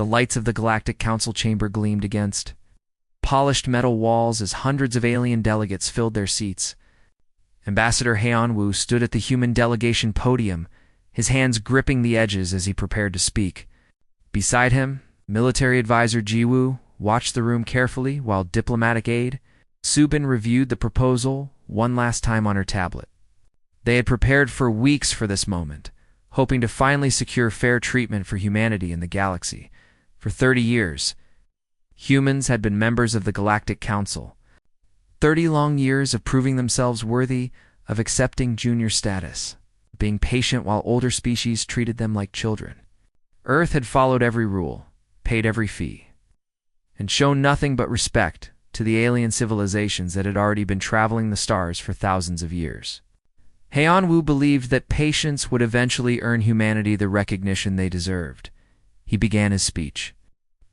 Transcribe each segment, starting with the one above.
The lights of the Galactic Council chamber gleamed against polished metal walls as hundreds of alien delegates filled their seats. Ambassador Heian-Woo stood at the human delegation podium, his hands gripping the edges as he prepared to speak. Beside him, military advisor Ji-Woo watched the room carefully while diplomatic aide Subin reviewed the proposal one last time on her tablet. They had prepared for weeks for this moment, hoping to finally secure fair treatment for humanity in the galaxy. For 30 years, humans had been members of the Galactic Council. 30 long years of proving themselves worthy of accepting junior status, being patient while older species treated them like children. Earth had followed every rule, paid every fee, and shown nothing but respect to the alien civilizations that had already been traveling the stars for thousands of years. Heian-Woo believed that patience would eventually earn humanity the recognition they deserved. He began his speech,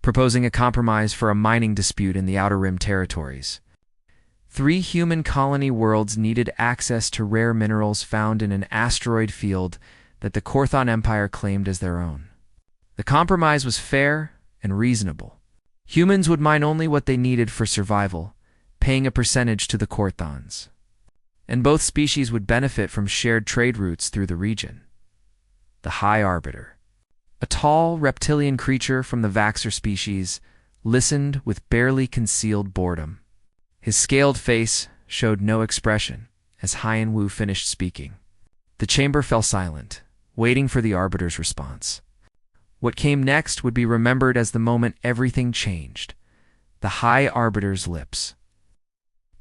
proposing a compromise for a mining dispute in the Outer Rim territories. 3 human colony worlds needed access to rare minerals found in an asteroid field that the Korthon Empire claimed as their own. The compromise was fair and reasonable. Humans would mine only what they needed for survival, paying a percentage to the Korthons. And both species would benefit from shared trade routes through the region. The High Arbiter, a tall, reptilian creature from the Vaxxer species, listened with barely concealed boredom. His scaled face showed no expression as Heian-Woo finished speaking. The chamber fell silent, waiting for the Arbiter's response. What came next would be remembered as the moment everything changed. The High Arbiter's lips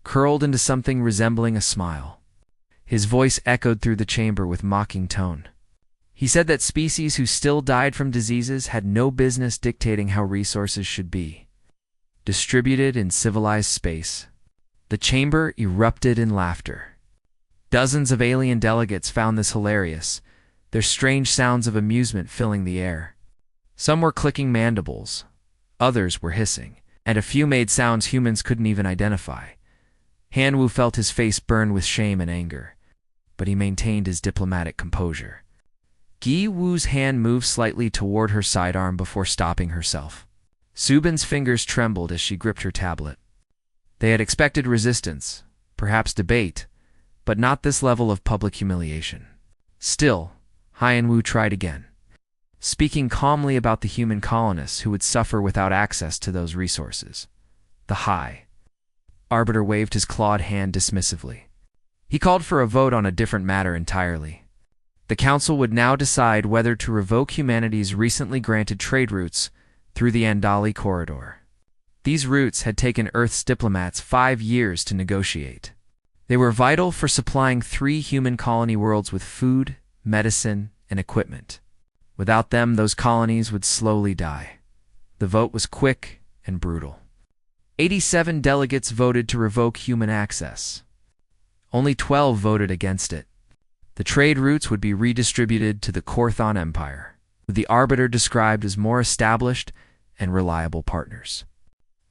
curled into something resembling a smile. His voice echoed through the chamber with mocking tone. He said that species who still died from diseases had no business dictating how resources should be distributed in civilized space. The chamber erupted in laughter. Dozens of alien delegates found this hilarious, their strange sounds of amusement filling the air. Some were clicking mandibles, others were hissing, and a few made sounds humans couldn't even identify. Heian-Woo felt his face burn with shame and anger, but he maintained his diplomatic composure. Gi-Woo's hand moved slightly toward her sidearm before stopping herself. Subin's fingers trembled as she gripped her tablet. They had expected resistance, perhaps debate, but not this level of public humiliation. Still, Heian-Woo tried again, speaking calmly about the human colonists who would suffer without access to those resources. The High Arbiter waved his clawed hand dismissively. He called for a vote on a different matter entirely. The Council would now decide whether to revoke humanity's recently granted trade routes through the Andali Corridor. These routes had taken Earth's diplomats 5 years to negotiate. They were vital for supplying 3 human colony worlds with food, medicine, and equipment. Without them, those colonies would slowly die. The vote was quick and brutal. 87 delegates voted to revoke human access. Only 12 voted against it. The trade routes would be redistributed to the Korthon Empire, with the Arbiter described as more established and reliable partners.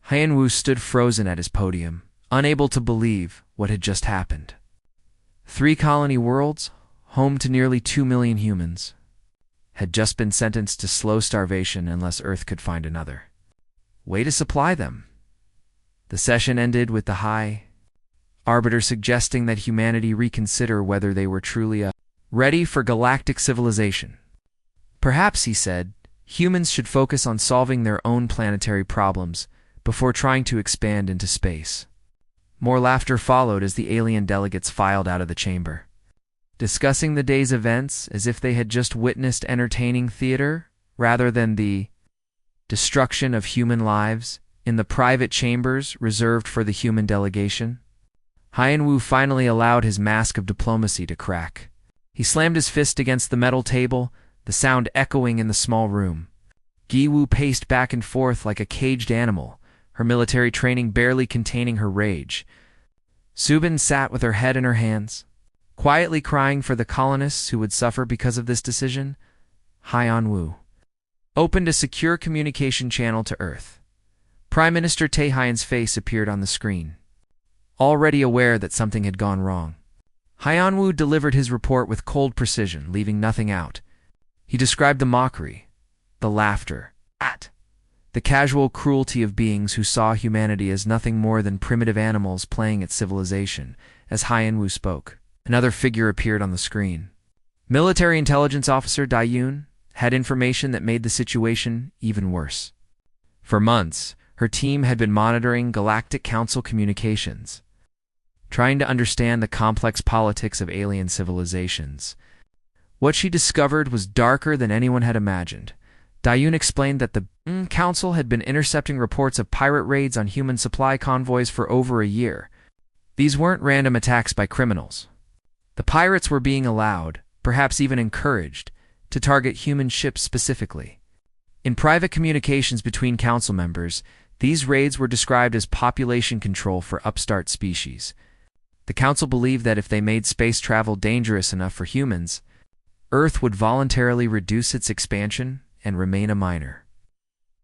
Heian-Woo stood frozen at his podium, unable to believe what had just happened. 3 colony worlds, home to nearly 2 million humans, had just been sentenced to slow starvation unless Earth could find another way to supply them. The session ended with the High Arbiter suggesting that humanity reconsider whether they were truly ready for galactic civilization. Perhaps, he said, humans should focus on solving their own planetary problems before trying to expand into space. More laughter followed as the alien delegates filed out of the chamber, discussing the day's events as if they had just witnessed entertaining theater rather than the destruction of human lives in the private chambers reserved for the human delegation. Heian-Woo finally allowed his mask of diplomacy to crack. He slammed his fist against the metal table, the sound echoing in the small room. Gi-Woo paced back and forth like a caged animal, her military training barely containing her rage. Subin sat with her head in her hands, quietly crying for the colonists who would suffer because of this decision. Heian-Woo opened a secure communication channel to Earth. Prime Minister Taehyun's face appeared on the screen, already aware that something had gone wrong. Heian-Woo delivered his report with cold precision, leaving nothing out. He described the mockery, the laughter, the casual cruelty of beings who saw humanity as nothing more than primitive animals playing at civilization. As Hyan-Wu spoke, another figure appeared on the screen. Military intelligence officer Dai-Yun had information that made the situation even worse. For months, her team had been monitoring Galactic Council communications, trying to understand the complex politics of alien civilizations. What she discovered was darker than anyone had imagined. Dai-Yun explained that the Council had been intercepting reports of pirate raids on human supply convoys for over a year. These weren't random attacks by criminals. The pirates were being allowed, perhaps even encouraged, to target human ships specifically. In private communications between Council members, these raids were described as population control for upstart species. The Council believed that if they made space travel dangerous enough for humans, Earth would voluntarily reduce its expansion and remain a minor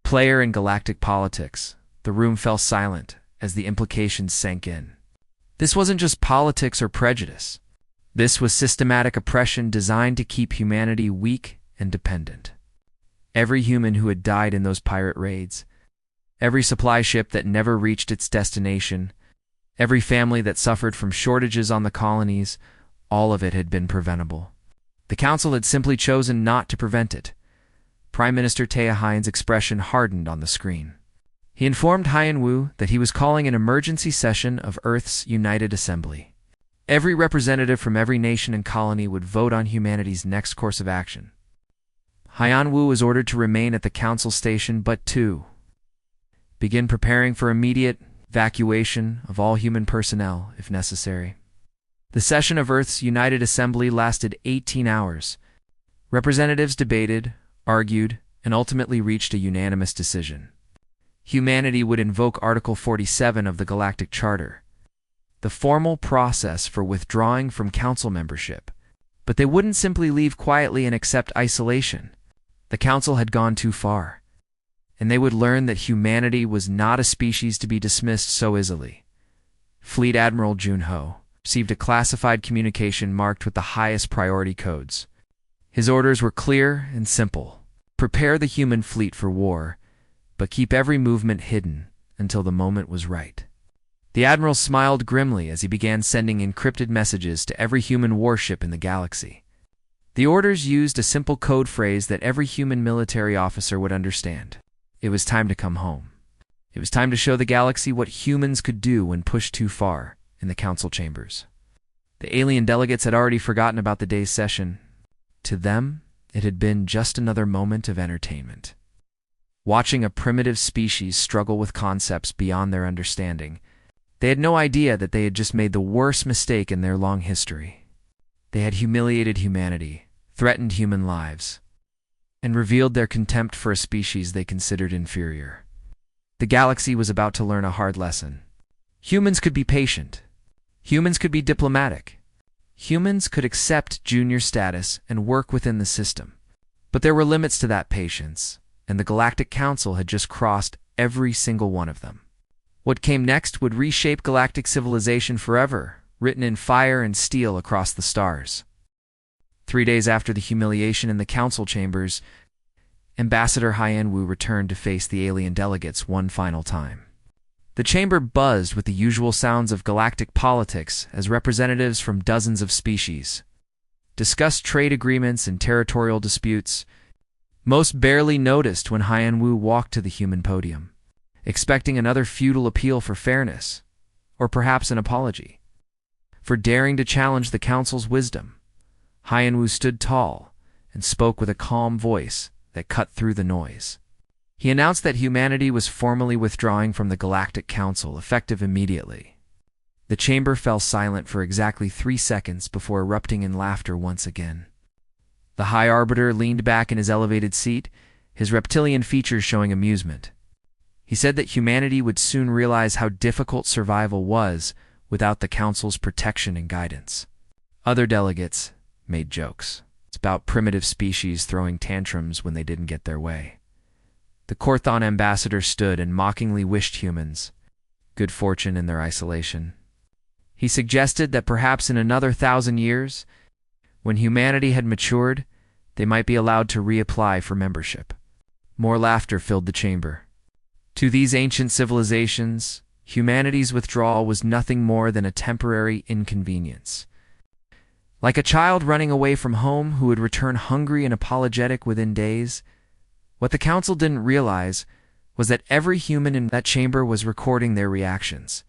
player in galactic politics. The room fell silent as the implications sank in. This wasn't just politics or prejudice. This was systematic oppression designed to keep humanity weak and dependent. Every human who had died in those pirate raids, every supply ship that never reached its destination, every family that suffered from shortages on the colonies, all of it had been preventable. The Council had simply chosen not to prevent it. Prime Minister Hyan's expression hardened on the screen. He informed Hyan-Wu that he was calling an emergency session of Earth's United Assembly. Every representative from every nation and colony would vote on humanity's next course of action. Hyan-Wu was ordered to remain at the Council station but to begin preparing for immediate evacuation of all human personnel if necessary. The session of Earth's United Assembly lasted 18 hours. Representatives debated, argued, and ultimately reached a unanimous decision. Humanity would invoke Article 47 of the Galactic Charter, the formal process for withdrawing from Council membership. But they wouldn't simply leave quietly and accept isolation. The Council had gone too far, and they would learn that humanity was not a species to be dismissed so easily. Fleet Admiral Junho received a classified communication marked with the highest priority codes. His orders were clear and simple. Prepare the human fleet for war, but keep every movement hidden until the moment was right. The Admiral smiled grimly as he began sending encrypted messages to every human warship in the galaxy. The orders used a simple code phrase that every human military officer would understand. It was time to come home. It was time to show the galaxy what humans could do when pushed too far in the Council chambers. The alien delegates had already forgotten about the day's session. To them, it had been just another moment of entertainment. Watching a primitive species struggle with concepts beyond their understanding, they had no idea that they had just made the worst mistake in their long history. They had humiliated humanity, threatened human lives, and revealed their contempt for a species they considered inferior. The galaxy was about to learn a hard lesson. Humans could be patient. Humans could be diplomatic. Humans could accept junior status and work within the system. But there were limits to that patience, and the Galactic Council had just crossed every single one of them. What came next would reshape galactic civilization forever, written in fire and steel across the stars. 3 days after the humiliation in the Council chambers, Ambassador Hyan-Wu returned to face the alien delegates one final time. The chamber buzzed with the usual sounds of galactic politics as representatives from dozens of species discussed trade agreements and territorial disputes. Most barely noticed when Hyan-Wu walked to the human podium, expecting another futile appeal for fairness, or perhaps an apology. For daring to challenge the Council's wisdom, Hyan-Wu stood tall and spoke with a calm voice that cut through the noise. He announced that humanity was formally withdrawing from the Galactic Council, effective immediately. The chamber fell silent for exactly 3 seconds before erupting in laughter once again. The High Arbiter leaned back in his elevated seat, his reptilian features showing amusement. He said that humanity would soon realize how difficult survival was without the Council's protection and guidance. Other delegates made jokes. It's about primitive species throwing tantrums when they didn't get their way. The Korthon ambassador stood and mockingly wished humans good fortune in their isolation. He suggested that perhaps in another 1,000 years, when humanity had matured, they might be allowed to reapply for membership. More laughter filled the chamber. To these ancient civilizations, humanity's withdrawal was nothing more than a temporary inconvenience. Like a child running away from home who would return hungry and apologetic within days, what the council didn't realize was that every human in that chamber was recording their reactions.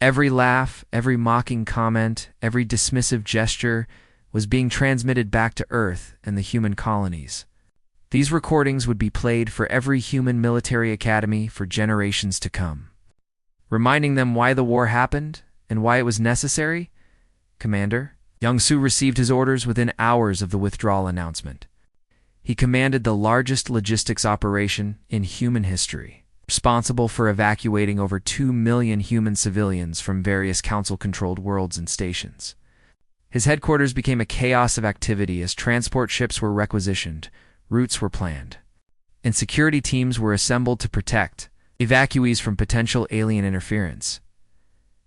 Every laugh, every mocking comment, every dismissive gesture was being transmitted back to Earth and the human colonies. These recordings would be played for every human military academy for generations to come, reminding them why the war happened and why it was necessary. Commander, Young-Soo received his orders within hours of the withdrawal announcement. He commanded the largest logistics operation in human history, responsible for evacuating over 2 million human civilians from various council-controlled worlds and stations. His headquarters became a chaos of activity as transport ships were requisitioned, routes were planned, and security teams were assembled to protect evacuees from potential alien interference.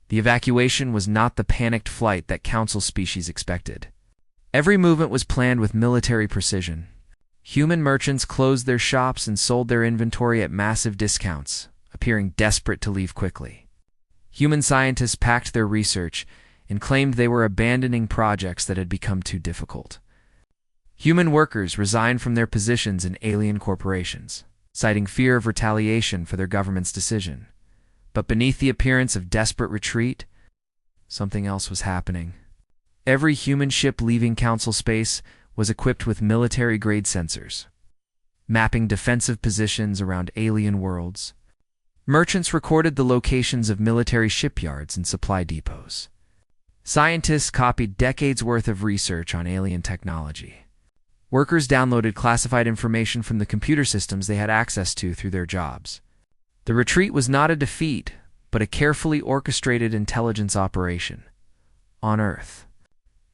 The evacuation was not the panicked flight that council species expected. Every movement was planned with military precision. Human merchants closed their shops and sold their inventory at massive discounts, appearing desperate to leave quickly. Human scientists packed their research and claimed they were abandoning projects that had become too difficult. Human workers resigned from their positions in alien corporations, citing fear of retaliation for their government's decision. But beneath the appearance of desperate retreat, something else was happening. Every human ship leaving council space was equipped with military-grade sensors, mapping defensive positions around alien worlds. Merchants recorded the locations of military shipyards and supply depots. Scientists copied decades' worth of research on alien technology. Workers downloaded classified information from the computer systems they had access to through their jobs. The retreat was not a defeat, but a carefully orchestrated intelligence operation. On Earth,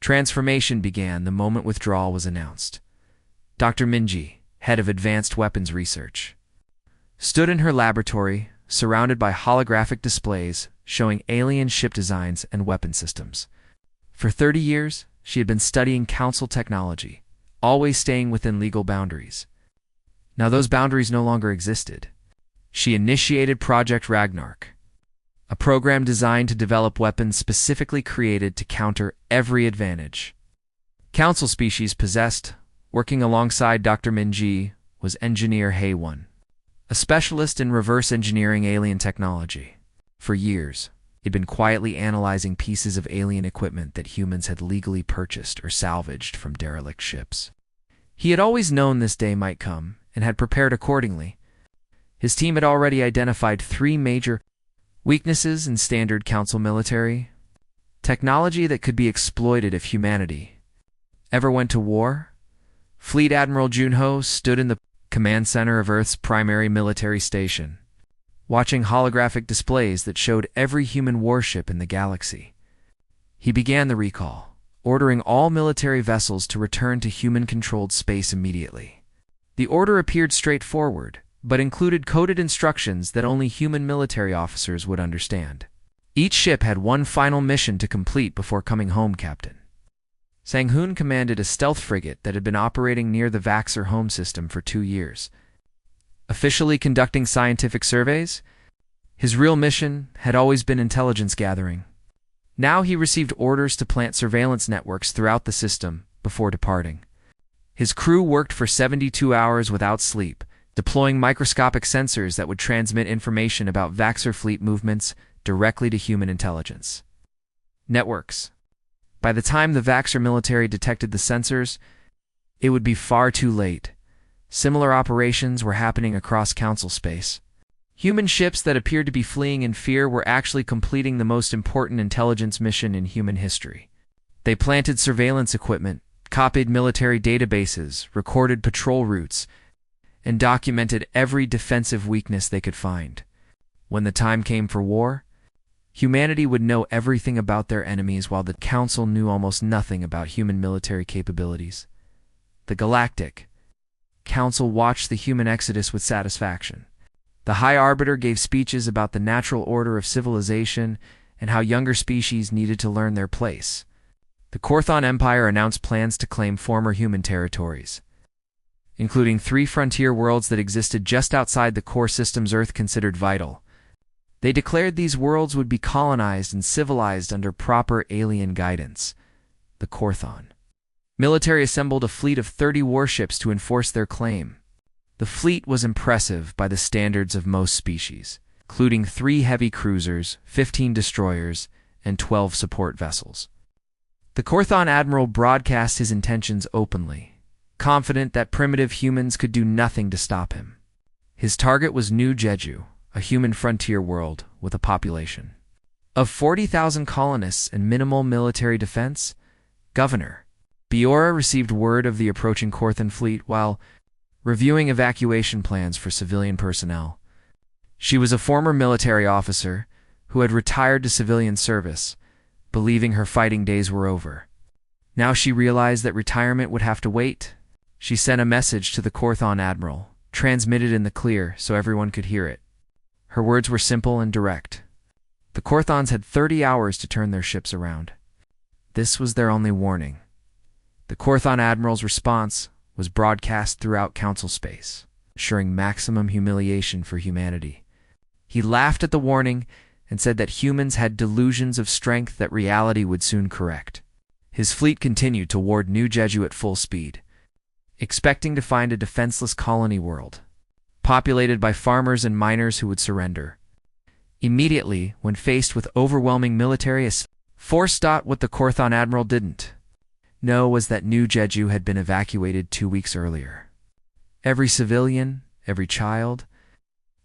transformation began the moment withdrawal was announced. Dr. Minji, head of Advanced Weapons Research, stood in her laboratory, surrounded by holographic displays showing alien ship designs and weapon systems. For 30 years, she had been studying council technology, always staying within legal boundaries. Now those boundaries no longer existed. She initiated Project Ragnarok, a program designed to develop weapons specifically created to counter every advantage council species possessed. Working alongside Dr. Minji was Engineer Hae-won, a specialist in reverse engineering alien technology. For years, he'd been quietly analyzing pieces of alien equipment that humans had legally purchased or salvaged from derelict ships. He had always known this day might come and had prepared accordingly. His team had already identified 3 major weaknesses in standard council military technology that could be exploited if humanity ever went to war. Fleet Admiral Junho stood in the command center of Earth's primary military station, watching holographic displays that showed every human warship in the galaxy. He began the recall, ordering all military vessels to return to human-controlled space immediately. The order appeared straightforward, but included coded instructions that only human military officers would understand. Each ship had one final mission to complete before coming home, Captain. Sang-hoon commanded a stealth frigate that had been operating near the Vaxxer home system for 2 years. Officially conducting scientific surveys, his real mission had always been intelligence gathering. Now he received orders to plant surveillance networks throughout the system before departing. His crew worked for 72 hours without sleep, deploying microscopic sensors that would transmit information about Vaxxer fleet movements directly to human intelligence networks. By the time the Vaxxer military detected the sensors, it would be far too late. Similar operations were happening across council space. Human ships that appeared to be fleeing in fear were actually completing the most important intelligence mission in human history. They planted surveillance equipment, copied military databases, recorded patrol routes, and documented every defensive weakness they could find. When the time came for war, humanity would know everything about their enemies while the Council knew almost nothing about human military capabilities. The Galactic Council watched the human exodus with satisfaction. The High Arbiter gave speeches about the natural order of civilization and how younger species needed to learn their place. The Korthon Empire announced plans to claim former human territories. including 3 frontier worlds that existed just outside the core systems Earth considered vital. They declared these worlds would be colonized and civilized under proper alien guidance, the Korthon. Military assembled a fleet of 30 warships to enforce their claim. The fleet was impressive by the standards of most species, including 3 heavy cruisers, 15 destroyers, and 12 support vessels. The Korthon admiral broadcast his intentions openly, confident that primitive humans could do nothing to stop him. His target was New Jeju, a human frontier world with a population of 40,000 colonists and minimal military defense. Governor Biora received word of the approaching Korthon fleet while reviewing evacuation plans for civilian personnel. She was a former military officer who had retired to civilian service, believing her fighting days were over. Now she realized that retirement would have to wait. She sent a message to the Korthon admiral, transmitted in the clear so everyone could hear it. Her words were simple and direct. The Korthons had 30 hours to turn their ships around. This was their only warning. The Korthon admiral's response was broadcast throughout council space, assuring maximum humiliation for humanity. He laughed at the warning and said that humans had delusions of strength that reality would soon correct. His fleet continued toward New Jeju at full speed, expecting to find a defenseless colony world, populated by farmers and miners who would surrender. Immediately, when faced with overwhelming military force, what the Korthon admiral didn't know was that New Jeju had been evacuated 2 weeks earlier. Every civilian, every child,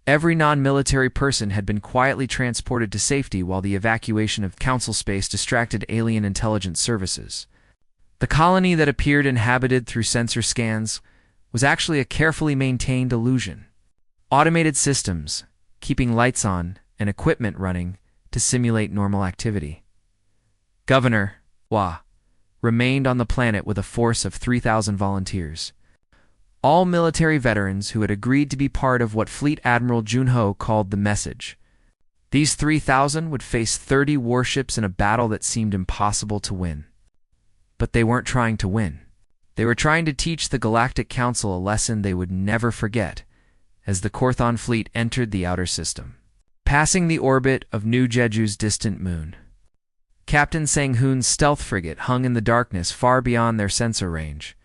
every non-military person had been quietly transported to safety while the evacuation of council space distracted alien intelligence services. The colony that appeared inhabited through sensor scans was actually a carefully maintained illusion. Automated systems, keeping lights on and equipment running to simulate normal activity. Governor Wa remained on the planet with a force of 3,000 volunteers, all military veterans who had agreed to be part of what Fleet Admiral Junho called the Message. These 3,000 would face 30 warships in a battle that seemed impossible to win. But they weren't trying to win. They were trying to teach the Galactic Council a lesson they would never forget as the Korthon fleet entered the outer system, passing the orbit of New Jeju's distant moon. Captain Sang-hoon's stealth frigate hung in the darkness far beyond their sensor range.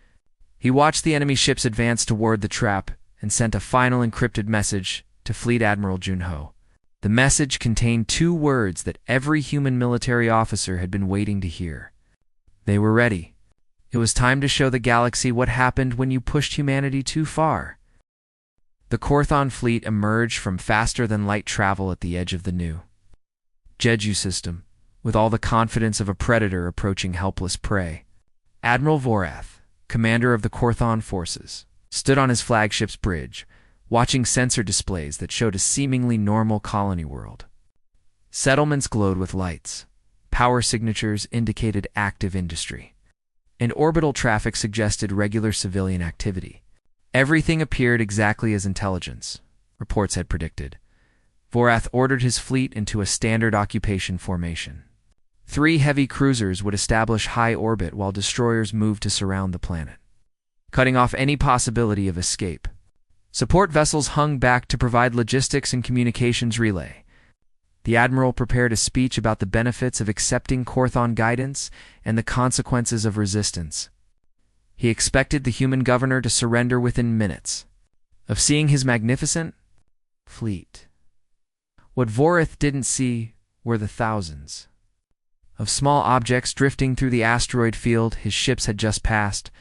He watched the enemy ships advance toward the trap and sent a final encrypted message to Fleet Admiral Junho. The message contained 2 words that every human military officer had been waiting to hear. They were ready. It was time to show the galaxy what happened when you pushed humanity too far. The Korthon fleet emerged from faster-than-light travel at the edge of the New Jeju system, with all the confidence of a predator approaching helpless prey. Admiral Vorath, commander of the Korthon forces, stood on his flagship's bridge, watching sensor displays that showed a seemingly normal colony world. Settlements glowed with lights, power signatures indicated active industry, and orbital traffic suggested regular civilian activity. Everything appeared exactly as intelligence reports had predicted. Vorath ordered his fleet into a standard occupation formation. 3 heavy cruisers would establish high orbit while destroyers moved to surround the planet, cutting off any possibility of escape. Support vessels hung back to provide logistics and communications relay. The Admiral prepared a speech about the benefits of accepting Korthon guidance and the consequences of resistance. He expected the human governor to surrender within minutes of seeing his magnificent fleet. What Vorath didn't see were the thousands of small objects drifting through the asteroid field his ships had just passed,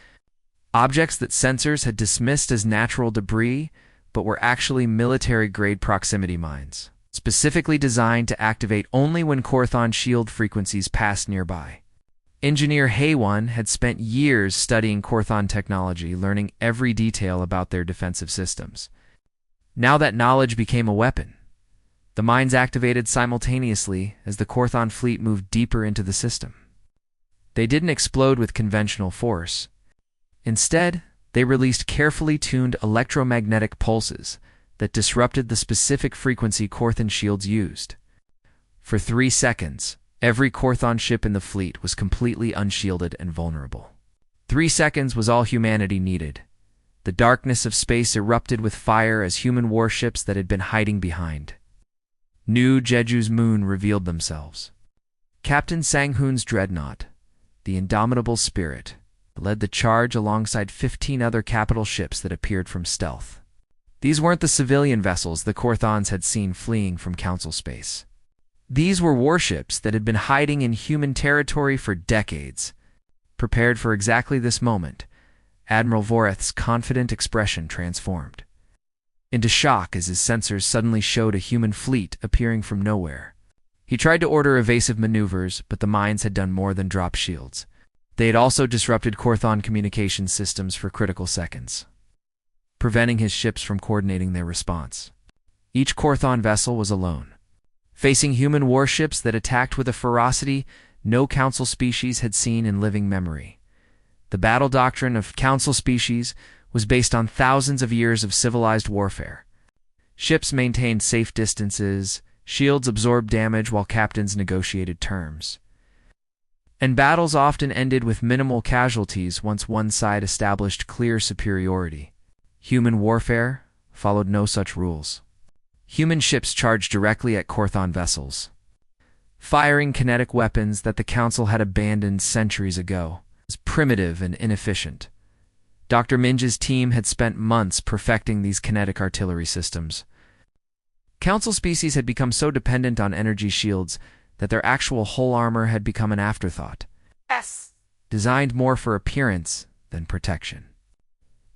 objects that sensors had dismissed as natural debris but were actually military-grade proximity mines, specifically designed to activate only when Korthon shield frequencies passed nearby. Engineer Haewon had spent years studying Korthon technology, learning every detail about their defensive systems. Now that knowledge became a weapon. The mines activated simultaneously as the Korthon fleet moved deeper into the system. They didn't explode with conventional force. Instead, they released carefully tuned electromagnetic pulses that disrupted the specific frequency Korthon shields used. For 3 seconds, every Korthon ship in the fleet was completely unshielded and vulnerable. 3 seconds was all humanity needed. The darkness of space erupted with fire as human warships that had been hiding behind New Jeju's moon revealed themselves. Captain Sang-hoon's dreadnought, the indomitable spirit, led the charge alongside 15 other capital ships that appeared from stealth. These weren't the civilian vessels the Korthons had seen fleeing from Council space. These were warships that had been hiding in human territory for decades. Prepared for exactly this moment, Admiral Voreth's confident expression transformed into shock as his sensors suddenly showed a human fleet appearing from nowhere. He tried to order evasive maneuvers, but the mines had done more than drop shields. They had also disrupted Korthon communication systems for critical seconds, preventing his ships from coordinating their response. Each Korthon vessel was alone, facing human warships that attacked with a ferocity no Council species had seen in living memory. The battle doctrine of Council species was based on thousands of years of civilized warfare. Ships maintained safe distances, shields absorbed damage while captains negotiated terms. And battles often ended with minimal casualties once one side established clear superiority. Human warfare followed no such rules. Human ships charged directly at Korthon vessels, firing kinetic weapons that the Council had abandoned centuries ago as primitive and inefficient. Dr. Minge's team had spent months perfecting these kinetic artillery systems. Council species had become so dependent on energy shields that their actual hull armor had become an afterthought, designed more for appearance than protection.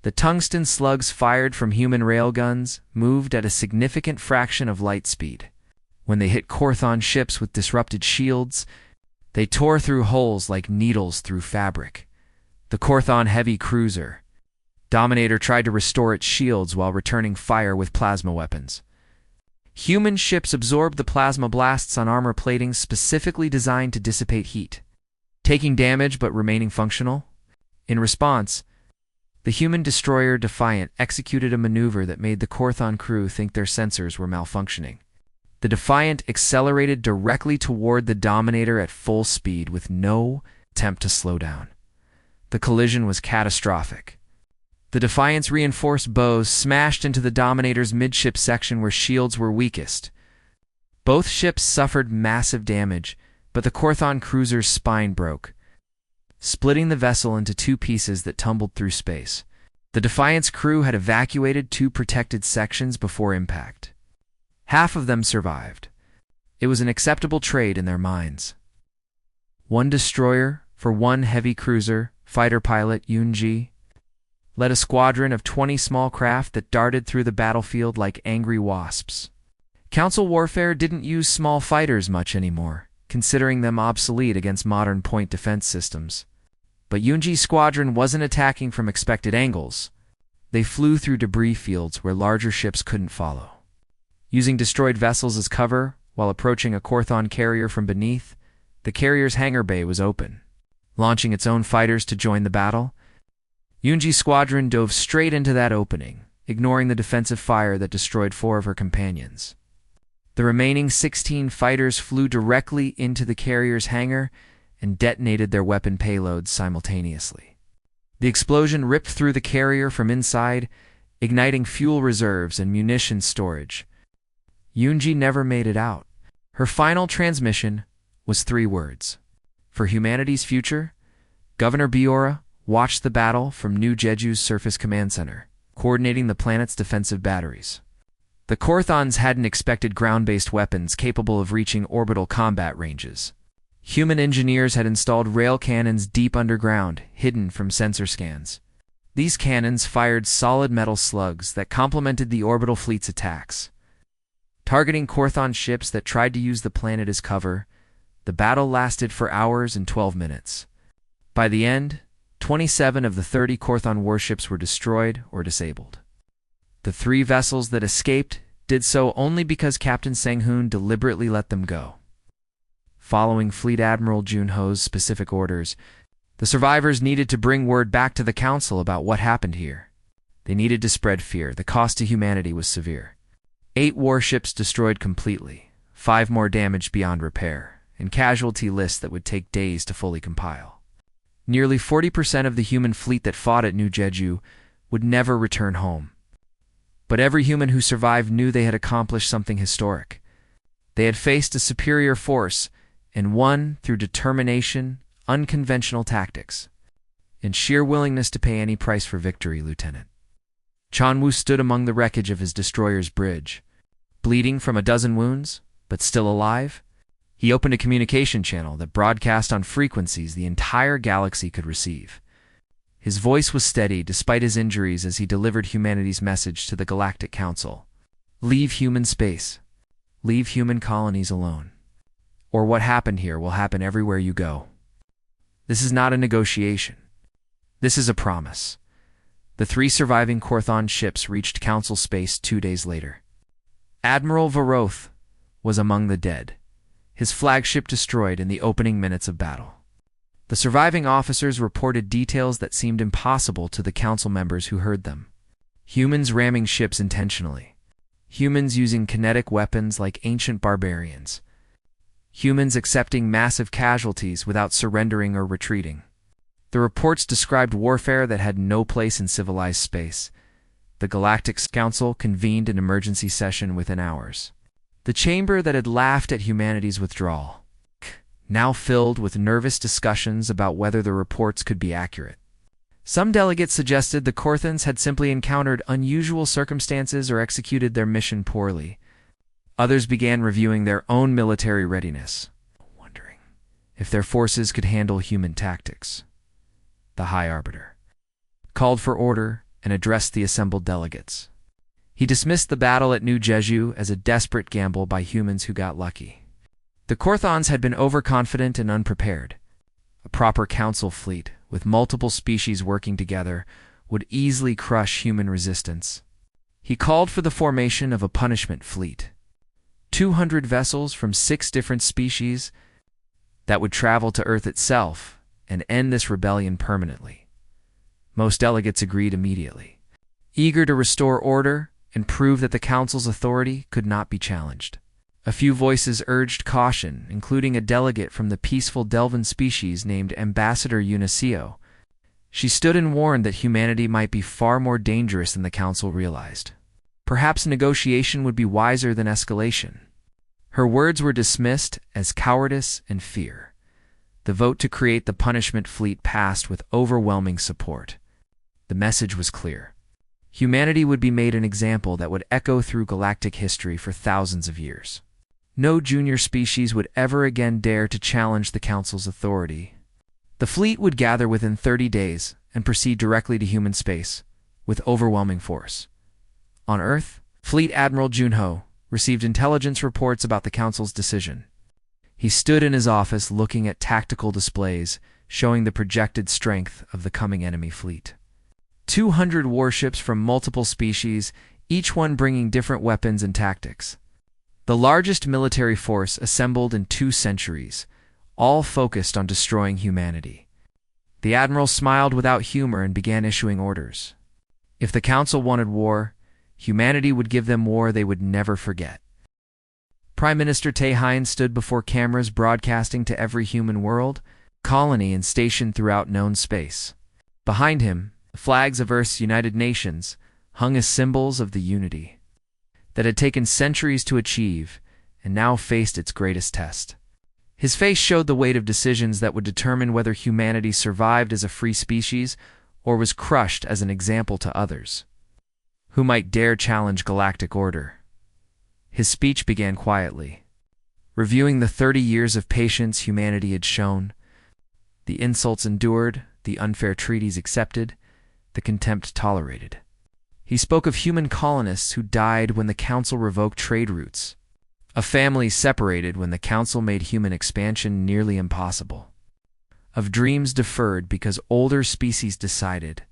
The tungsten slugs fired from human railguns moved at a significant fraction of light speed. When they hit Korthon ships with disrupted shields, they tore through holes like needles through fabric. The Korthon heavy cruiser Dominator tried to restore its shields while returning fire with plasma weapons. Human ships absorbed the plasma blasts on armor plating specifically designed to dissipate heat, taking damage but remaining functional. In response, the human destroyer Defiant executed a maneuver that made the Korthon crew think their sensors were malfunctioning. The Defiant accelerated directly toward the Dominator at full speed with no attempt to slow down. The collision was catastrophic. The Defiant's reinforced bows smashed into the Dominator's midship section where shields were weakest. Both ships suffered massive damage, but the Korthon cruiser's spine broke, splitting the vessel into two pieces that tumbled through space. The Defiant's crew had evacuated two protected sections before impact. Half of them survived. It was an acceptable trade in their minds. One destroyer for one heavy cruiser, fighter pilot Yoonji led a squadron of 20 small craft that darted through the battlefield like angry wasps. Council warfare didn't use small fighters much anymore, considering them obsolete against modern point defense systems. But Yoonji's squadron wasn't attacking from expected angles. They flew through debris fields where larger ships couldn't follow. Using destroyed vessels as cover while approaching a Korthon carrier from beneath, the carrier's hangar bay was open. Launching its own fighters to join the battle, Yoonji's squadron dove straight into that opening, ignoring the defensive fire that destroyed 4 of her companions. The remaining 16 fighters flew directly into the carrier's hangar and detonated their weapon payloads simultaneously. The explosion ripped through the carrier from inside, igniting fuel reserves and munition storage. Yoonji never made it out. Her final transmission was 3 words. For humanity's future, Governor Biora watched the battle from New Jeju's Surface Command Center, coordinating the planet's defensive batteries. The Korthons hadn't expected ground-based weapons capable of reaching orbital combat ranges. Human engineers had installed rail cannons deep underground, hidden from sensor scans. These cannons fired solid metal slugs that complemented the orbital fleet's attacks. Targeting Korthon ships that tried to use the planet as cover, the battle lasted for hours and 12 minutes. By the end, 27 of the 30 Korthon warships were destroyed or disabled. The 3 vessels that escaped did so only because Captain Sang-hoon deliberately let them go. Following Fleet Admiral Junho's specific orders, the survivors needed to bring word back to the Council about what happened here. They needed to spread fear. The cost to humanity was severe. 8 warships destroyed completely, 5 more damaged beyond repair, and casualty lists that would take days to fully compile. Nearly 40% of the human fleet that fought at New Jeju would never return home. But every human who survived knew they had accomplished something historic. They had faced a superior force and won through determination, unconventional tactics, and sheer willingness to pay any price for victory, Lieutenant. Chanwu stood among the wreckage of his destroyer's bridge. Bleeding from a dozen wounds, but still alive, he opened a communication channel that broadcast on frequencies the entire galaxy could receive. His voice was steady despite his injuries as he delivered humanity's message to the Galactic Council. Leave human space. Leave human colonies alone. Or what happened here will happen everywhere you go. This is not a negotiation. This is a promise. The 3 surviving Korthon ships reached Council space 2 days later. Admiral Varoth was among the dead, his flagship destroyed in the opening minutes of battle. The surviving officers reported details that seemed impossible to the Council members who heard them. Humans ramming ships intentionally. Humans using kinetic weapons like ancient barbarians. Humans accepting massive casualties without surrendering or retreating. The reports described warfare that had no place in civilized space. The Galactic Council convened an emergency session within hours. The chamber that had laughed at humanity's withdrawal, now filled with nervous discussions about whether the reports could be accurate. Some delegates suggested the Korthons had simply encountered unusual circumstances or executed their mission poorly. Others began reviewing their own military readiness, wondering if their forces could handle human tactics. The High Arbiter called for order and addressed the assembled delegates. He dismissed the battle at New Jeju as a desperate gamble by humans who got lucky. The Korthons had been overconfident and unprepared. A proper council fleet, with multiple species working together, would easily crush human resistance. He called for the formation of a punishment fleet. 200 vessels from 6 different species that would travel to Earth itself and end this rebellion permanently. Most delegates agreed immediately, eager to restore order and prove that the Council's authority could not be challenged. A few voices urged caution, including a delegate from the peaceful Delvan species named Ambassador Unicio. She stood and warned that humanity might be far more dangerous than the Council realized. Perhaps negotiation would be wiser than escalation. Her words were dismissed as cowardice and fear. The vote to create the punishment fleet passed with overwhelming support. The message was clear. Humanity would be made an example that would echo through galactic history for thousands of years. No junior species would ever again dare to challenge the Council's authority. The fleet would gather within 30 days and proceed directly to human space, with overwhelming force. On Earth, Fleet Admiral Junho received intelligence reports about the Council's decision. He stood in his office looking at tactical displays showing the projected strength of the coming enemy fleet. 200 warships from multiple species, each one bringing different weapons and tactics. The largest military force assembled in 2 centuries, all focused on destroying humanity. The Admiral smiled without humor and began issuing orders. If the Council wanted war, humanity would give them war they would never forget. Prime Minister Taehyun stood before cameras broadcasting to every human world, colony and station throughout known space. Behind him, the flags of Earth's United Nations hung as symbols of the unity that had taken centuries to achieve and now faced its greatest test. His face showed the weight of decisions that would determine whether humanity survived as a free species or was crushed as an example to others who might dare challenge galactic order. His speech began quietly, reviewing the 30 years of patience humanity had shown, the insults endured, the unfair treaties accepted, the contempt tolerated. He spoke of human colonists who died when the Council revoked trade routes, of families separated when the Council made human expansion nearly impossible, of dreams deferred because older species decided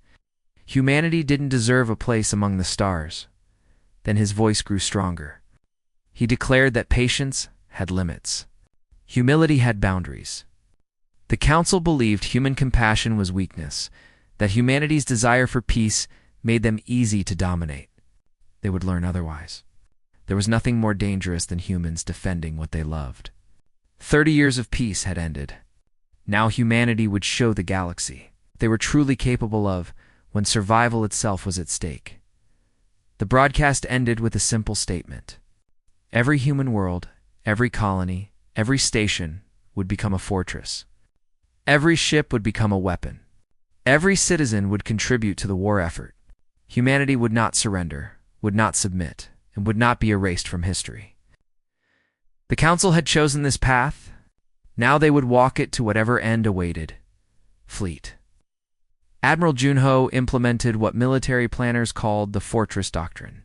humanity didn't deserve a place among the stars. Then his voice grew stronger. He declared that patience had limits. Humility had boundaries. The Council believed human compassion was weakness, that humanity's desire for peace made them easy to dominate. They would learn otherwise. There was nothing more dangerous than humans defending what they loved. 30 years of peace had ended. Now humanity would show the galaxy they were truly capable of when survival itself was at stake. The broadcast ended with a simple statement. Every human world, every colony, every station would become a fortress. Every ship would become a weapon. Every citizen would contribute to the war effort. Humanity would not surrender, would not submit, and would not be erased from history. The Council had chosen this path. Now they would walk it to whatever end awaited. Fleet. Admiral Junho implemented what military planners called the Fortress Doctrine.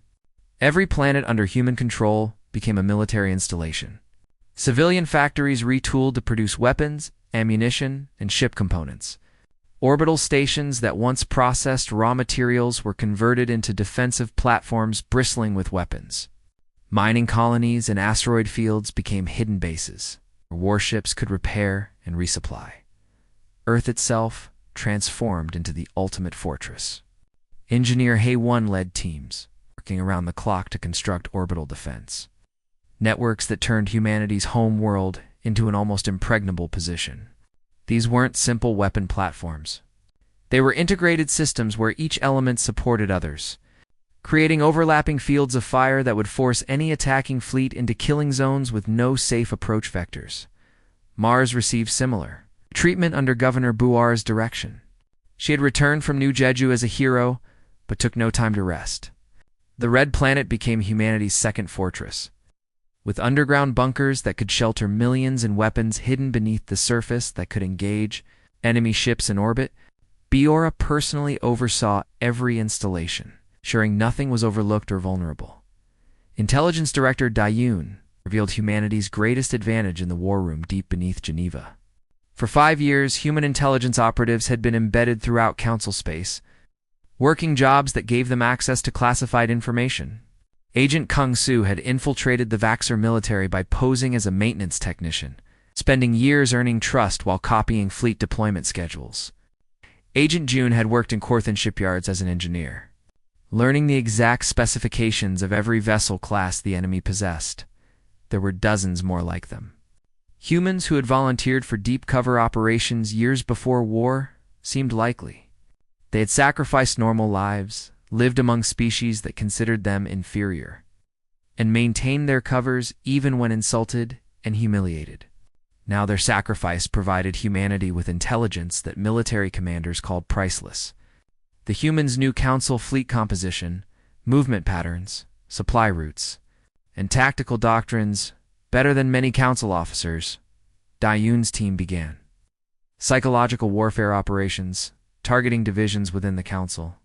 Every planet under human control became a military installation. Civilian factories retooled to produce weapons, ammunition, and ship components. Orbital stations that once processed raw materials were converted into defensive platforms bristling with weapons. Mining colonies and asteroid fields became hidden bases, where warships could repair and resupply. Earth itself transformed into the ultimate fortress. Engineer Hay-1 led teams, working around the clock to construct orbital defense. Networks that turned humanity's home world into an almost impregnable position. These weren't simple weapon platforms. They were integrated systems where each element supported others, creating overlapping fields of fire that would force any attacking fleet into killing zones with no safe approach vectors. Mars received similar treatment under Governor Buar's direction. She had returned from New Jeju as a hero, but took no time to rest. The Red Planet became humanity's second fortress, with underground bunkers that could shelter millions and weapons hidden beneath the surface that could engage enemy ships in orbit. Biora personally oversaw every installation, ensuring nothing was overlooked or vulnerable. Intelligence Director Dayun revealed humanity's greatest advantage in the war room deep beneath Geneva. For 5 years, human intelligence operatives had been embedded throughout Council space, working jobs that gave them access to classified information. Agent Kung Su had infiltrated the Vaxxer military by posing as a maintenance technician, spending years earning trust while copying fleet deployment schedules. Agent June had worked in Korthan shipyards as an engineer, learning the exact specifications of every vessel class the enemy possessed. There were dozens more like them. Humans who had volunteered for deep cover operations years before war seemed likely. They had sacrificed normal lives, lived among species that considered them inferior, and maintained their covers even when insulted and humiliated. Now their sacrifice provided humanity with intelligence that military commanders called priceless. The humans knew Council fleet composition, movement patterns, supply routes, and tactical doctrines better than many Council officers. Dayun's team began psychological warfare operations, targeting divisions within the Council.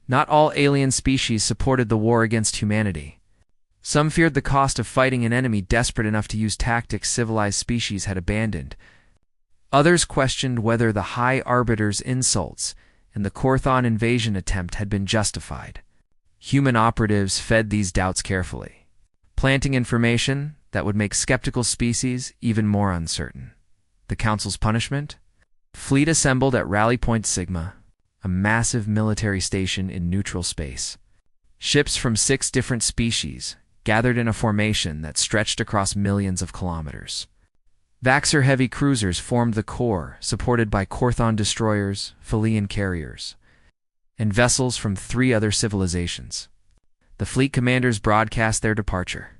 Not all alien species supported the war against humanity. Some feared the cost of fighting an enemy desperate enough to use tactics civilized species had abandoned. Others questioned whether the High Arbiter's insults and the Korthan invasion attempt had been justified. Human operatives fed these doubts carefully, planting information that would make skeptical species even more uncertain. The Council's punishment? Fleet assembled at Rally Point Sigma, a massive military station in neutral space. Ships from 6 different species gathered in a formation that stretched across millions of kilometers. Vaxxer heavy cruisers formed the core, supported by Korthan destroyers, Philian carriers, and vessels from 3 other civilizations. The fleet commanders broadcast their departure,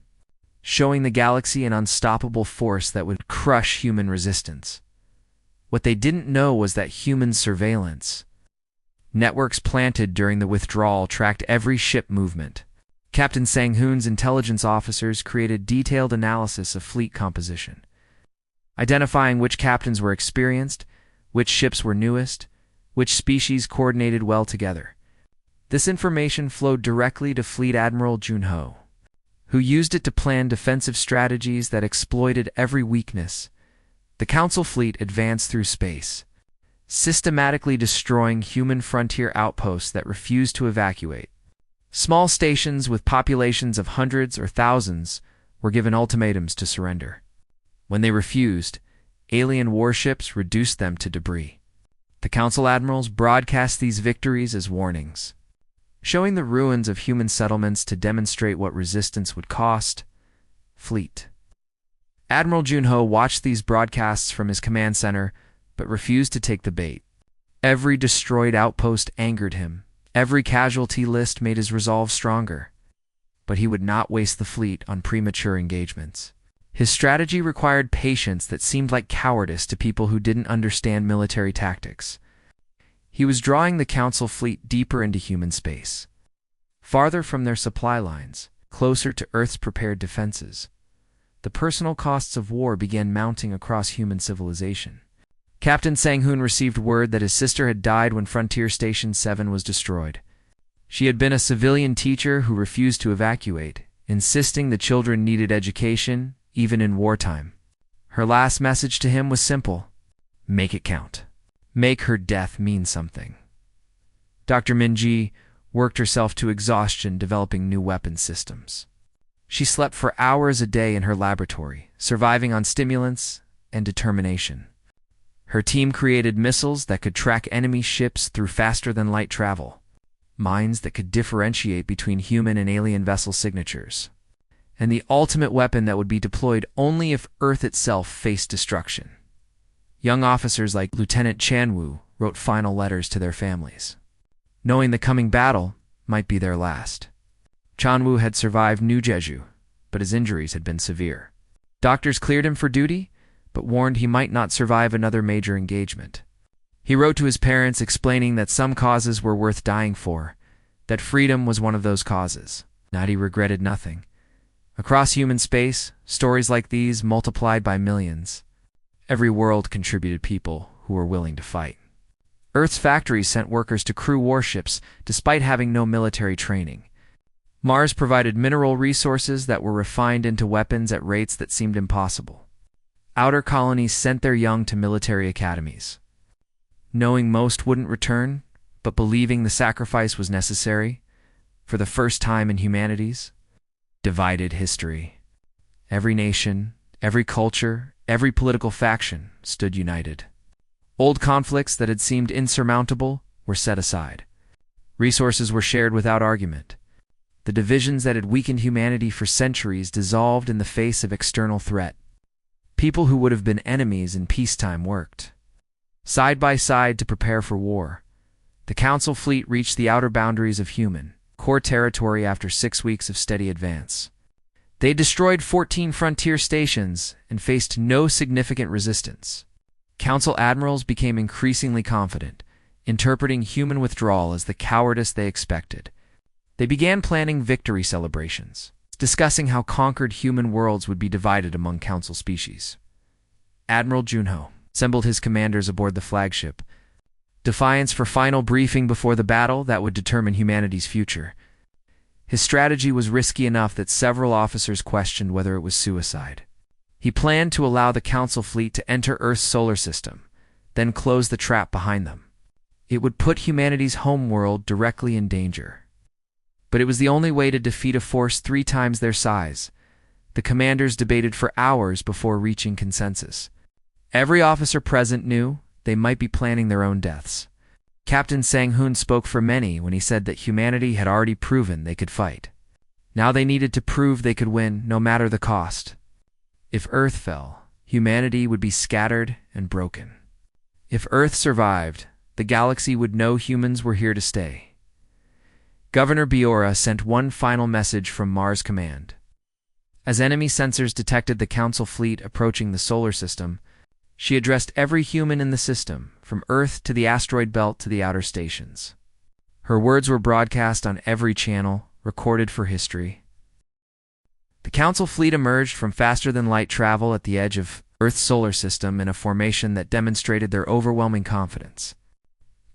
showing the galaxy an unstoppable force that would crush human resistance. What they didn't know was that human surveillance networks planted during the withdrawal tracked every ship movement. Captain Sang-hoon's intelligence officers created detailed analysis of fleet composition, identifying which captains were experienced, which ships were newest, which species coordinated well together. This information flowed directly to Fleet Admiral Junho, who used it to plan defensive strategies that exploited every weakness. The Council fleet advanced through space, systematically destroying human frontier outposts that refused to evacuate. Small stations with populations of hundreds or thousands were given ultimatums to surrender. When they refused, alien warships reduced them to debris. The Council admirals broadcast these victories as warnings, showing the ruins of human settlements to demonstrate what resistance would cost. Fleet. Admiral Junho watched these broadcasts from his command center, but refused to take the bait. Every destroyed outpost angered him, Every casualty list made his resolve stronger, but he would not waste the fleet on premature engagements. His strategy required patience that seemed like cowardice to people who didn't understand military tactics. He was drawing the Council fleet deeper into human space, farther from their supply lines, closer to Earth's prepared defenses. The personal costs of war began mounting across human civilization. Captain Sang-hoon received word that his sister had died when Frontier Station 7 was destroyed. She had been a civilian teacher who refused to evacuate, insisting the children needed education, even in wartime. Her last message to him was simple: make it count. Make her death mean something. Dr. Min-ji worked herself to exhaustion developing new weapon systems. She slept for hours a day in her laboratory, surviving on stimulants and determination. Her team created missiles that could track enemy ships through faster-than-light travel, mines that could differentiate between human and alien vessel signatures, and the ultimate weapon that would be deployed only if Earth itself faced destruction. Young officers like Lieutenant Chan-woo wrote final letters to their families, knowing the coming battle might be their last. Chan-woo had survived New Jeju, but his injuries had been severe. Doctors cleared him for duty, but warned he might not survive another major engagement. He wrote to his parents explaining that some causes were worth dying for, that freedom was one of those causes. He regretted nothing. Across human space, stories like these multiplied by millions. Every world contributed people who were willing to fight. Earth's factories sent workers to crew warships despite having no military training. Mars provided mineral resources that were refined into weapons at rates that seemed impossible. Outer colonies sent their young to military academies. Knowing most wouldn't return, but believing the sacrifice was necessary, for the first time in humanity's divided history. Every nation, every culture, every political faction stood united. Old conflicts that had seemed insurmountable were set aside. Resources were shared without argument. The divisions that had weakened humanity for centuries dissolved in the face of external threat. People who would have been enemies in peacetime worked side by side to prepare for war. The Council fleet reached the outer boundaries of human core territory after 6 weeks of steady advance. They destroyed 14 frontier stations and faced no significant resistance. Council admirals became increasingly confident, interpreting human withdrawal as the cowardice they expected. They began planning victory celebrations, discussing how conquered human worlds would be divided among Council species. Admiral Junho assembled his commanders aboard the flagship, Defiance for final briefing before the battle that would determine humanity's future. His strategy was risky enough that several officers questioned whether it was suicide. He planned to allow the Council fleet to enter Earth's solar system, then close the trap behind them. It would put humanity's homeworld directly in danger. But it was the only way to defeat a force 3 times their size. The commanders debated for hours before reaching consensus. Every officer present knew they might be planning their own deaths. Captain Sang-hoon spoke for many when he said that humanity had already proven they could fight. Now they needed to prove they could win, no matter the cost. If Earth fell, humanity would be scattered and broken. If Earth survived, the galaxy would know humans were here to stay. Governor Biora sent one final message from Mars Command. As enemy sensors detected the Council fleet approaching the solar system, she addressed every human in the system, from Earth to the asteroid belt to the outer stations. Her words were broadcast on every channel, recorded for history. The Council fleet emerged from faster-than-light travel at the edge of Earth's solar system in a formation that demonstrated their overwhelming confidence.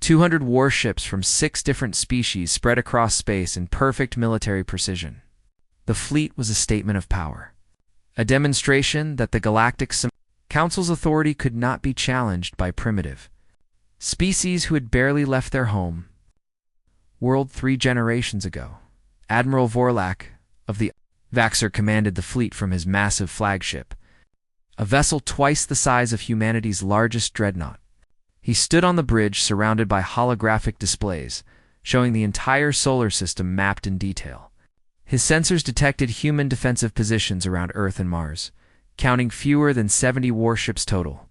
200 warships from 6 different species spread across space in perfect military precision. The fleet was a statement of power, a demonstration that the Galactic Council's authority could not be challenged by primitive species who had barely left their home world 3 generations ago. Admiral Vorlak of the Vaxxer commanded the fleet from his massive flagship, a vessel twice the size of humanity's largest dreadnought. He stood on the bridge surrounded by holographic displays, showing the entire solar system mapped in detail. His sensors detected human defensive positions around Earth and Mars, counting fewer than 70 warships total.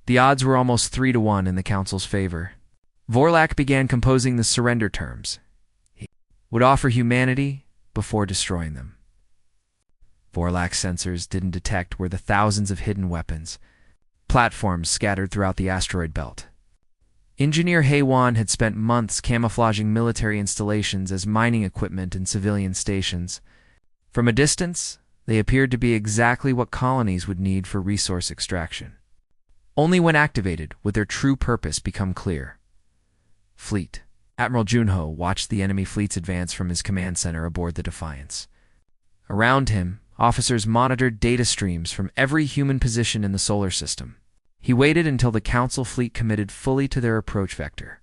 The odds were almost 3 to 1 in the Council's favor. Vorlak began composing the surrender terms. He would offer humanity before destroying them. Vorlak's sensors didn't detect were the thousands of hidden weapons, platforms scattered throughout the asteroid belt. Engineer Haywan had spent months camouflaging military installations as mining equipment in civilian stations. From a distance, they appeared to be exactly what colonies would need for resource extraction. Only when activated would their true purpose become clear. Fleet. Admiral Junho watched the enemy fleets advance from his command center aboard the Defiance. Around him, officers monitored data streams from every human position in the solar system. He waited until the Council fleet committed fully to their approach vector.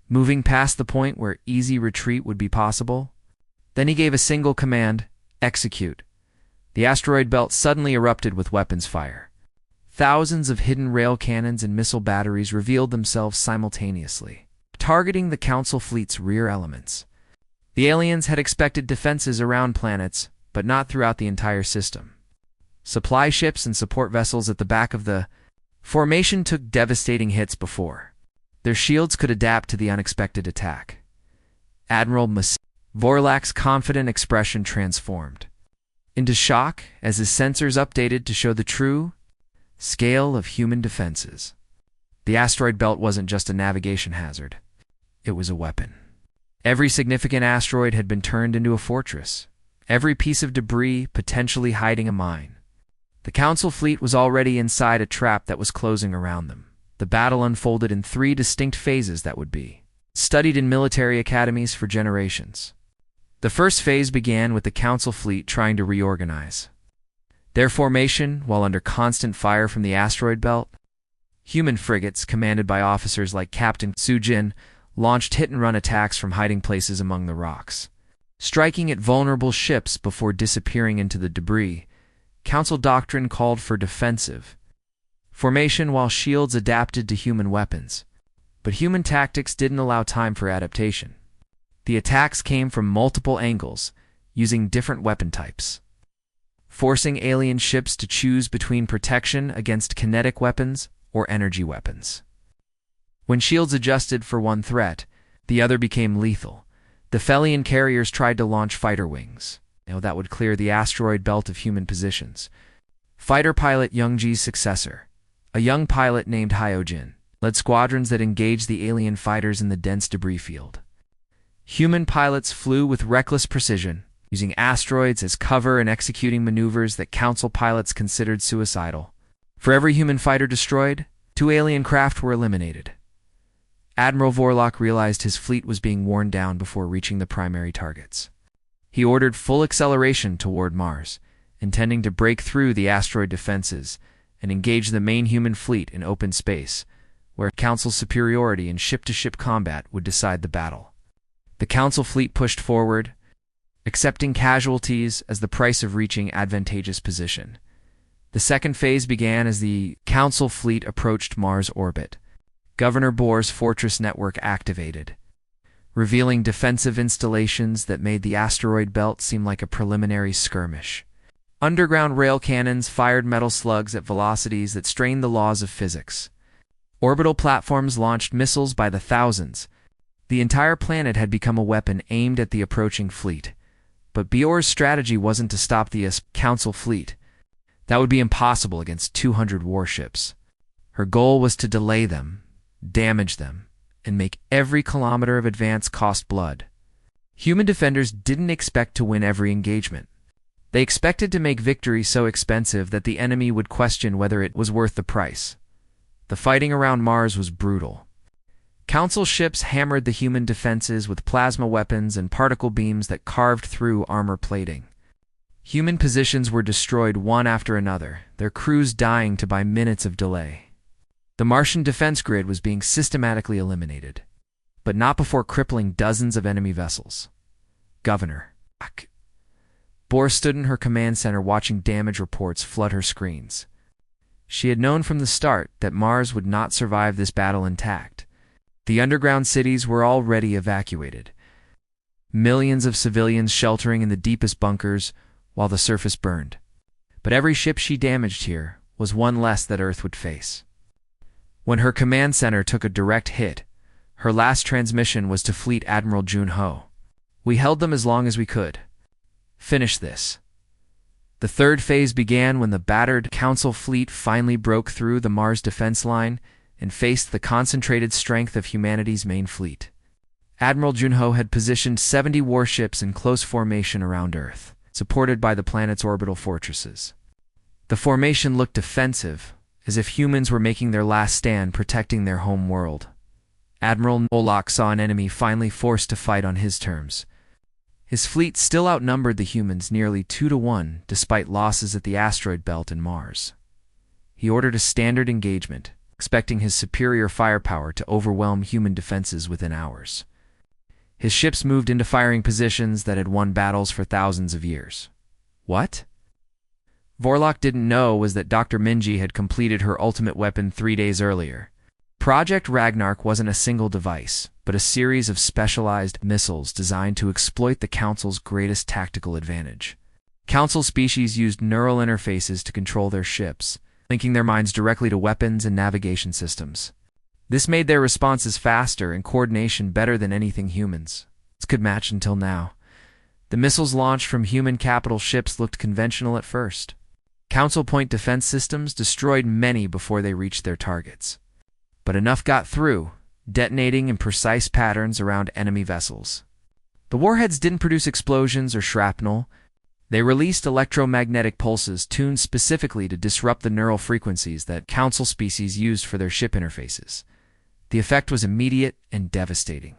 Moving past the point where easy retreat would be possible, then he gave a single command, execute. The asteroid belt suddenly erupted with weapons fire. Thousands of hidden rail cannons and missile batteries revealed themselves simultaneously, targeting the Council fleet's rear elements. The aliens had expected defenses around planets, but not throughout the entire system. Supply ships and support vessels at the back of the formation took devastating hits before their shields could adapt to the unexpected attack. Admiral Vorlak's confident expression transformed into shock as his sensors updated to show the true scale of human defenses. The asteroid belt wasn't just a navigation hazard. It was a weapon. Every significant asteroid had been turned into a fortress, every piece of debris potentially hiding a mine. The Council fleet was already inside a trap that was closing around them. The battle unfolded in 3 distinct phases that would be studied in military academies for generations. The first phase began with the Council fleet trying to reorganize their formation while under constant fire from the asteroid belt. Human frigates, commanded by officers like Captain Sujin, launched hit-and-run attacks from hiding places among the rocks, striking at vulnerable ships before disappearing into the debris. Council doctrine called for defensive formation while shields adapted to human weapons. But human tactics didn't allow time for adaptation. The attacks came from multiple angles, using different weapon types, forcing alien ships to choose between protection against kinetic weapons or energy weapons. When shields adjusted for one threat, the other became lethal. The Felian carriers tried to launch fighter wings. That would clear the asteroid belt of human positions. Fighter pilot Youngji's successor, a young pilot named Hyojin, led squadrons that engaged the alien fighters in the dense debris field. Human pilots flew with reckless precision, using asteroids as cover and executing maneuvers that Council pilots considered suicidal. For every human fighter destroyed, 2 alien craft were eliminated. Admiral Vorlak realized his fleet was being worn down before reaching the primary targets. He ordered full acceleration toward Mars, intending to break through the asteroid defenses and engage the main human fleet in open space, where Council's superiority in ship-to-ship combat would decide the battle. The Council fleet pushed forward, accepting casualties as the price of reaching advantageous position. The second phase began as the Council fleet approached Mars orbit. Governor Bohr's fortress network activated, revealing defensive installations that made the asteroid belt seem like a preliminary skirmish. Underground rail cannons fired metal slugs at velocities that strained the laws of physics. Orbital platforms launched missiles by the thousands. The entire planet had become a weapon aimed at the approaching fleet. But Bohr's strategy wasn't to stop the Council fleet. That would be impossible against 200 warships. Her goal was to delay them, damage them, and make every kilometer of advance cost blood. Human defenders didn't expect to win every engagement. They expected to make victory so expensive that the enemy would question whether it was worth the price. The fighting around Mars was brutal. Council ships hammered the human defenses with plasma weapons and particle beams that carved through armor plating. Human positions were destroyed one after another, their crews dying to by minutes of delay. The Martian defense grid was being systematically eliminated, but not before crippling dozens of enemy vessels. Governor Bohr stood in her command center watching damage reports flood her screens. She had known from the start that Mars would not survive this battle intact. The underground cities were already evacuated, millions of civilians sheltering in the deepest bunkers while the surface burned. But every ship she damaged here was one less that Earth would face. When her command center took a direct hit, Her last transmission was to Fleet Admiral Junho. "We held them as long as we could. Finish this." The third phase began when the battered Council fleet finally broke through the Mars defense line and faced the concentrated strength of humanity's main fleet. Admiral Junho had positioned 70 warships in close formation around Earth, supported by the planet's orbital fortresses. The formation looked defensive, as if humans were making their last stand protecting their home world. Admiral Olak saw an enemy finally forced to fight on his terms. His fleet still outnumbered the humans nearly 2-1, despite losses at the asteroid belt and Mars. He ordered a standard engagement, expecting his superior firepower to overwhelm human defenses within hours. His ships moved into firing positions that had won battles for thousands of years. What Vorlok didn't know was that Dr. Minji had completed her ultimate weapon 3 days earlier. Project Ragnarok wasn't a single device, but a series of specialized missiles designed to exploit the Council's greatest tactical advantage. Council species used neural interfaces to control their ships, linking their minds directly to weapons and navigation systems. This made their responses faster and coordination better than anything humans could match until now. The missiles launched from human capital ships looked conventional at first. Council point defense systems destroyed many before they reached their targets. But enough got through, detonating in precise patterns around enemy vessels. The warheads didn't produce explosions or shrapnel. They released electromagnetic pulses tuned specifically to disrupt the neural frequencies that Council species used for their ship interfaces. The effect was immediate and devastating.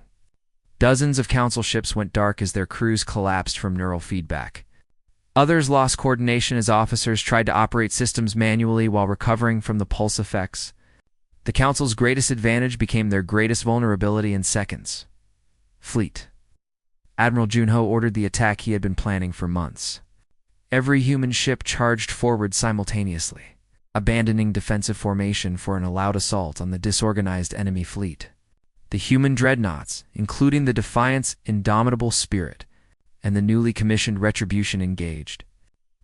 Dozens of Council ships went dark as their crews collapsed from neural feedback. Others lost coordination as officers tried to operate systems manually while recovering from the pulse effects. The Council's greatest advantage became their greatest vulnerability in seconds. Fleet. Admiral Junho ordered the attack he had been planning for months. Every human ship charged forward simultaneously, abandoning defensive formation for an allowed assault on the disorganized enemy fleet. The human dreadnoughts, including the Defiant's indomitable spirit, and the newly commissioned Retribution engaged.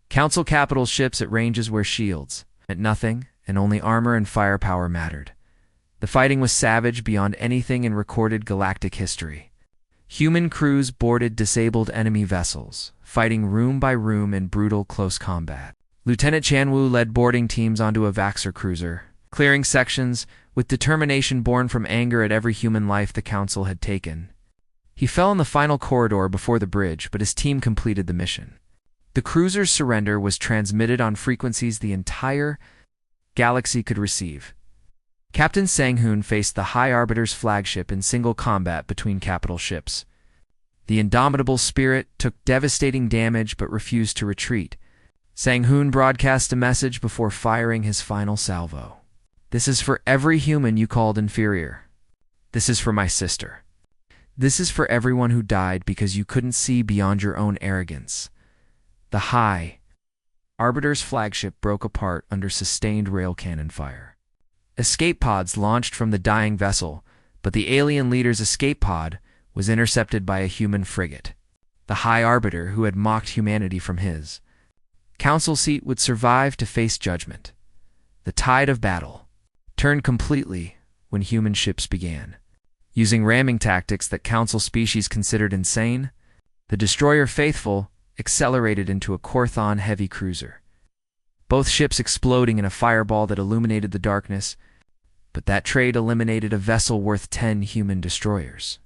Council capital ships at ranges where shields meant nothing, and only armor and firepower mattered. The fighting was savage beyond anything in recorded galactic history. Human crews boarded disabled enemy vessels, fighting room by room in brutal close combat. Lieutenant Chanwu led boarding teams onto a Vaxxer cruiser, clearing sections with determination born from anger at every human life the Council had taken. He fell in the final corridor before the bridge, but his team completed the mission. The cruiser's surrender was transmitted on frequencies the entire galaxy could receive. Captain Sang-hoon faced the High Arbiter's flagship in single combat between capital ships. The indomitable spirit took devastating damage but refused to retreat. Sang-hoon broadcast a message before firing his final salvo. "This is for every human you called inferior. This is for my sister. This is for everyone who died because you couldn't see beyond your own arrogance." The High Arbiter's flagship broke apart under sustained rail cannon fire. Escape pods launched from the dying vessel, but the alien leader's escape pod was intercepted by a human frigate. The High Arbiter, who had mocked humanity from his Council seat, would survive to face judgment. The tide of battle turned completely when human ships began. Using ramming tactics that Council species considered insane, the destroyer Faithful accelerated into a Korthon heavy cruiser. Both ships exploding in a fireball that illuminated the darkness, but that trade eliminated a vessel worth 10 human destroyers.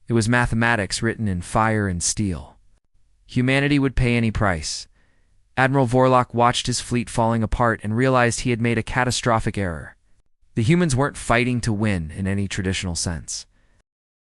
It was mathematics written in fire and steel. Humanity would pay any price. Admiral Vorlok watched his fleet falling apart and realized he had made a catastrophic error. The humans weren't fighting to win in any traditional sense.